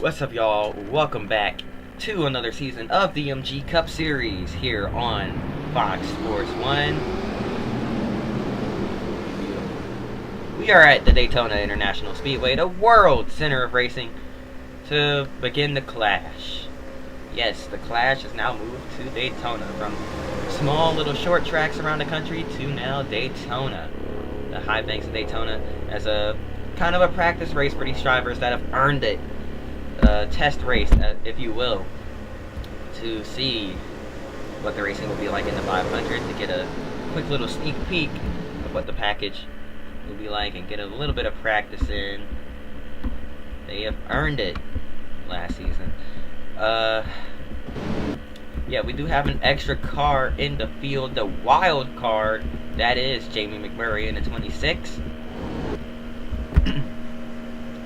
What's up, y'all? Welcome back to another season of the MG Cup Series here on Fox Sports 1. We are at the Daytona International Speedway, the world center of racing, to begin the Clash. Yes, the Clash has now moved to Daytona from small little short tracks around the country to now Daytona. The high banks of Daytona as a kind of a practice race for these drivers that have earned it. Test race, if you will, to see what the racing will be like in the 500, to get a quick little sneak peek of what the package will be like and get a little bit of practice in. They have earned it last season. Yeah, we do have an extra car in the field, the wild card. That is Jamie McMurray in the 26.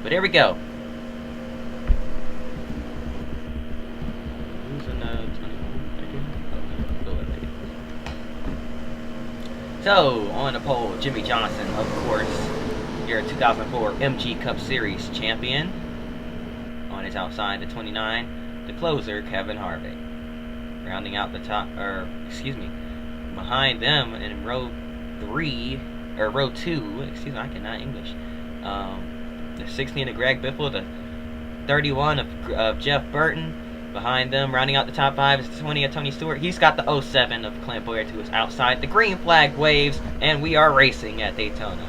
But here we go. So, on the pole, Jimmy Johnson, of course, your 2004 MG Cup Series champion. On his outside, the 29, the closer, Kevin Harvick. Rounding out the top, behind them in row 2, I cannot English. The 16 of Greg Biffle, the 31 of Jeff Burton. Behind them, rounding out the top 5, is the 20 of Tony Stewart. He's got the 07 of Clint Boyer to his outside. The green flag waves, and we are racing at Daytona.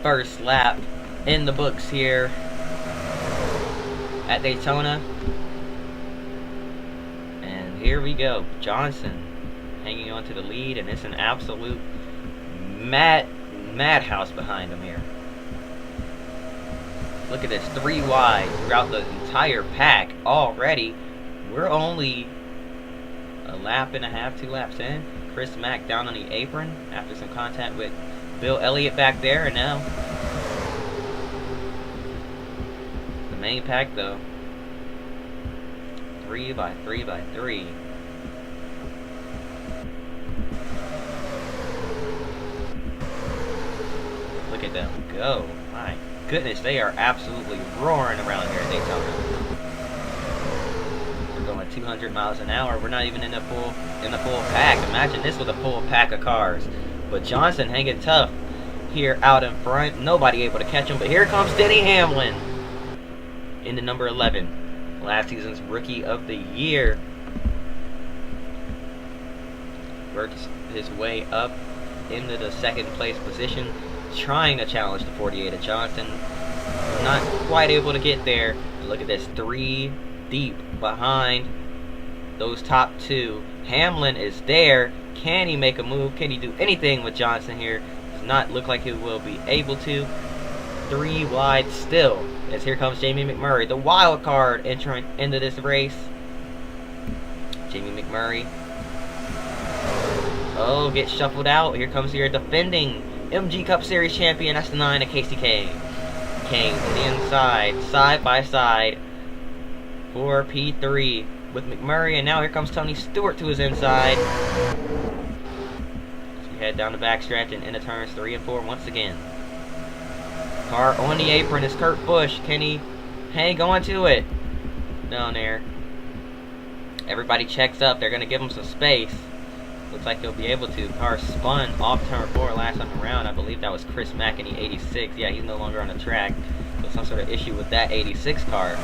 First lap in the books here at Daytona. And here we go. Johnson hanging on to the lead, and it's an absolute madhouse behind him here. Look at this, 3 wide throughout the entire pack already. We're only a lap and a half, 2 laps in. Chris Mack down on the apron after some contact with Bill Elliott back there, and now the main pack though. 3 by 3 by 3. Look at them go. My goodness, they are absolutely roaring around here at Daytona. We're going 200 miles an hour. We're not even in the full pack. Imagine this with a full pack of cars. But Johnson hanging tough here out in front. Nobody able to catch him. But here comes Denny Hamlin in the number 11. Last season's Rookie of the Year. Works his way up into the second place position. Trying to challenge the 48 of Johnson. Not quite able to get there. Look at this. 3 deep behind those top 2. Hamlin is there. Can he make a move? Can he do anything with Johnson here? Does not look like he will be able to. 3 wide still. As here comes Jamie McMurray, the wild card entering into this race. Jamie McMurray. Oh, gets shuffled out. Here comes your defending MG Cup Series champion. That's the 9 of Casey Kane. Kane to the inside, side by side for P3 with McMurray, and now here comes Tony Stewart to his inside. So we head down the backstretch and into turns 3 and 4 once again. Car on the apron is Kurt Busch. Can he hang on to it? Down there. Everybody checks up. They're going to give him some space. Looks like he'll be able to. Car spun off turn 4 last time around. I believe that was Chris Mack in the 86. Yeah, he's no longer on the track. So some sort of issue with that 86 car.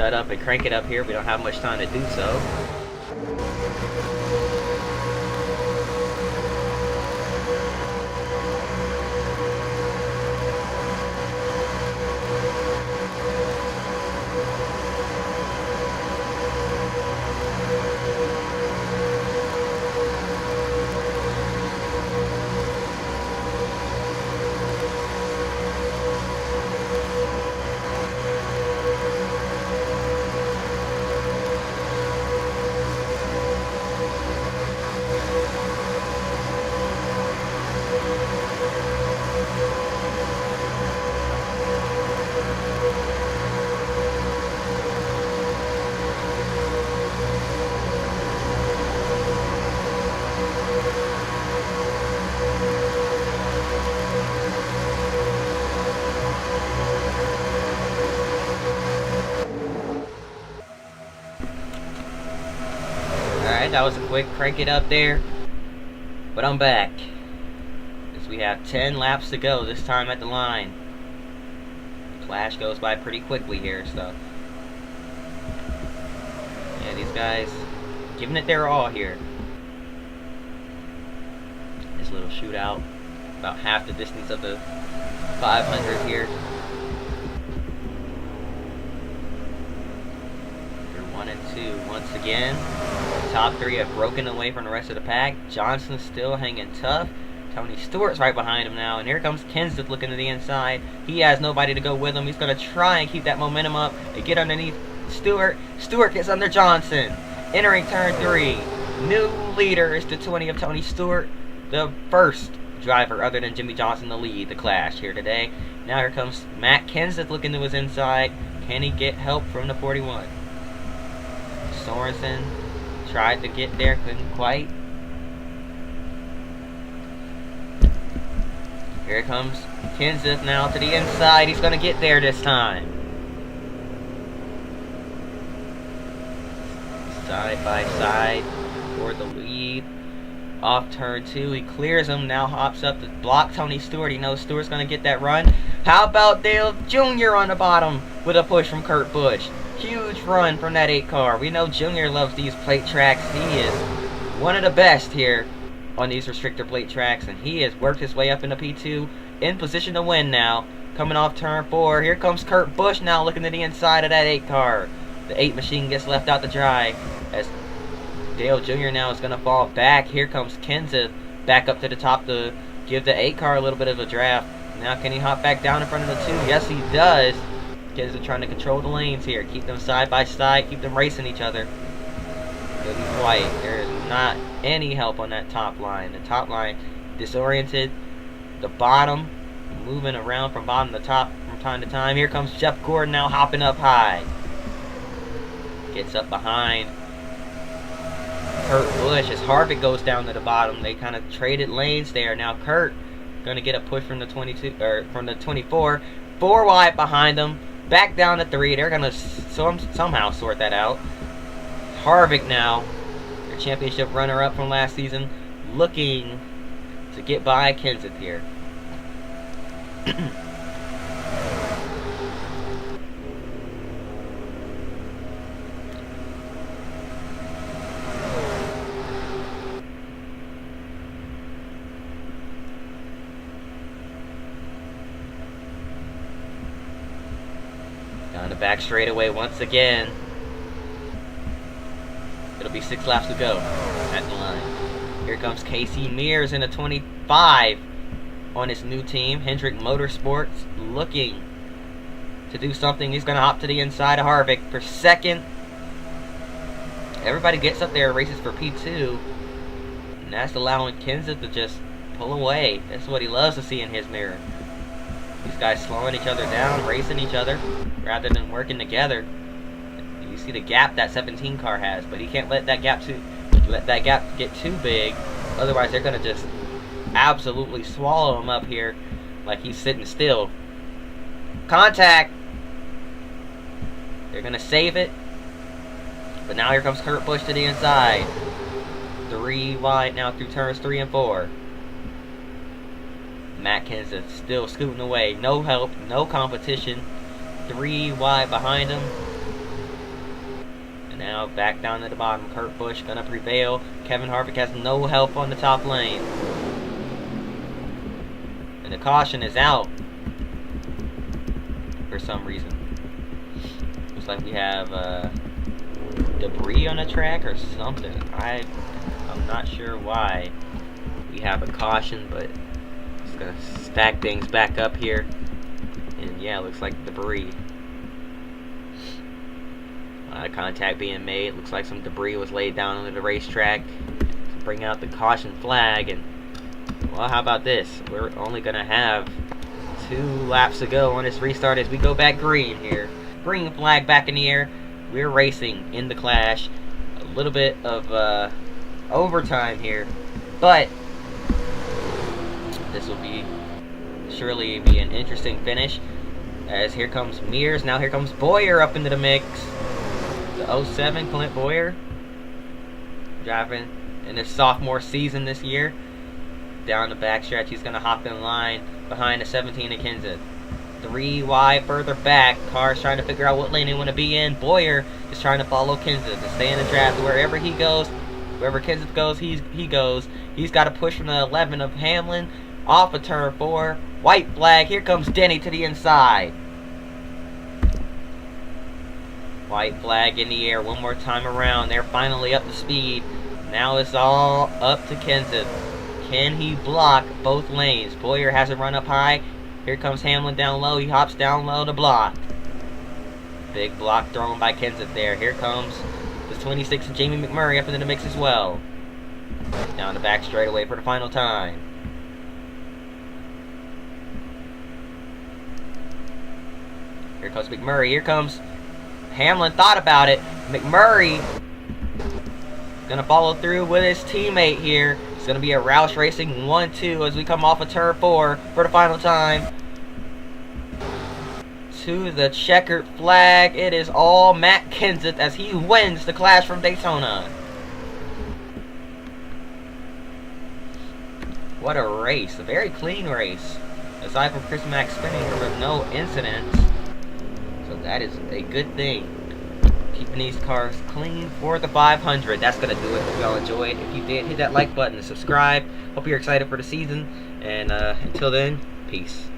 shut up and crank it up here. We don't have much time to do so. Alright, that was a quick crank it up there. But I'm back. As we have 10 laps to go this time at the line. Clash goes by pretty quickly here, so. Yeah, these guys giving it their all here. This little shootout. About half the distance of the 500 here. They're 1 and 2 once again. The top three have broken away from the rest of the pack. Johnson's still hanging tough. Tony Stewart's right behind him now. And here comes Kenseth looking to the inside. He has nobody to go with him. He's going to try and keep that momentum up and get underneath Stewart. Stewart gets under Johnson. Entering turn 3. New leader is the 20 of Tony Stewart. The first driver other than Jimmy Johnson to lead the Clash here today. Now here comes Matt Kenseth looking to his inside. Can he get help from the 41? Sorensen tried to get there, couldn't quite. Here comes Kenseth now to the inside. He's going to get there this time. Side by side for the lead. Off turn 2, he clears him, now hops up to block Tony Stewart. He knows Stewart's going to get that run. How about Dale Jr. on the bottom with a push from Kurt Busch? Huge run from that 8 car. We know Jr. loves these plate tracks. He is one of the best here on these restrictor plate tracks, and he has worked his way up into P2 in position to win now. Coming off turn 4, here comes Kurt Busch now looking to the inside of that 8 car. The 8 machine gets left out to dry as Dale Jr. now is going to fall back. Here comes Kenseth back up to the top to give the 8 car a little bit of a draft. Now can he hop back down in front of the 2? Yes, he does. Kenseth trying to control the lanes here. Keep them side by side. Keep them racing each other. It'll be quiet. There is not any help on that top line. The top line disoriented. The bottom moving around from bottom to top from time to time. Here comes Jeff Gordon now hopping up high. Gets up behind Kurt Busch as Harvick goes down to the bottom. They kind of traded lanes there. Now Kurt going to get a push from the 22 or from the 24. 4 wide behind them. Back down to 3. They're going to somehow sort that out. Harvick now, their championship runner-up from last season, looking to get by Kenseth here. Down the back straightaway once again. It'll be 6 laps to go at the line. Here comes Casey Mears in a 25 on his new team, Hendrick Motorsports, looking to do something. He's going to hop to the inside of Harvick for second. Everybody gets up there and races for P2. And that's allowing Kenseth to just pull away. That's what he loves to see in his mirror. These guys slowing each other down, racing each other, rather than working together. You see the gap that 17 car has, but he can't let that gap get too big. Otherwise, they're going to just absolutely swallow him up here like he's sitting still. Contact! They're going to save it. But now here comes Kurt Busch to the inside. 3 wide now through turns 3 and 4. Matt Kenseth still scooting away. No help, no competition. 3 wide behind him. Now back down at the bottom. Kurt Busch gonna prevail. Kevin Harvick has no help on the top lane. And the caution is out for some reason. Looks like we have debris on the track or something. I'm not sure why we have a caution, but it's gonna stack things back up here. And yeah, looks like debris. A lot of contact being made. Looks like some debris was laid down onto the racetrack to bring out the caution flag. And well, how about this? We're only gonna have 2 laps to go on this restart as we go back green here. Bring the flag back in the air. We're racing in the Clash. A little bit of overtime here, but this will surely be an interesting finish. As here comes Mears, now here comes Bowyer up into the mix. The 07 Clint Bowyer, driving in his sophomore season this year. Down the backstretch, he's going to hop in line behind the 17 of Kenseth. 3 wide further back. Cars trying to figure out what lane they want to be in. Bowyer is trying to follow Kenseth and stay in the draft. Wherever he goes, wherever Kenseth goes, he goes. He's got to push from the 11 of Hamlin off of turn 4. White flag. Here comes Denny to the inside. White flag in the air one more time around. They're finally up to speed. Now it's all up to Kenseth. Can he block both lanes? Bowyer has a run up high. Here comes Hamlin down low. He hops down low to block. Big block thrown by Kenseth there. Here comes the 26 and Jamie McMurray up into the mix as well. Down the back straightaway for the final time. Here comes McMurray. Here comes Hamlin. Thought about it. McMurray gonna follow through with his teammate here. It's gonna be a Roush Racing 1-2 as we come off of turn 4 for the final time. To the checkered flag. It is all Matt Kenseth as he wins the Clash from Daytona. What a race. A very clean race. Aside from Chris Mack spinning, there were no incidents. So that is a good thing. Keeping these cars clean for the 500. That's going to do it. Hope y'all enjoyed. If you did, hit that like button and subscribe. Hope you're excited for the season. And until then, peace.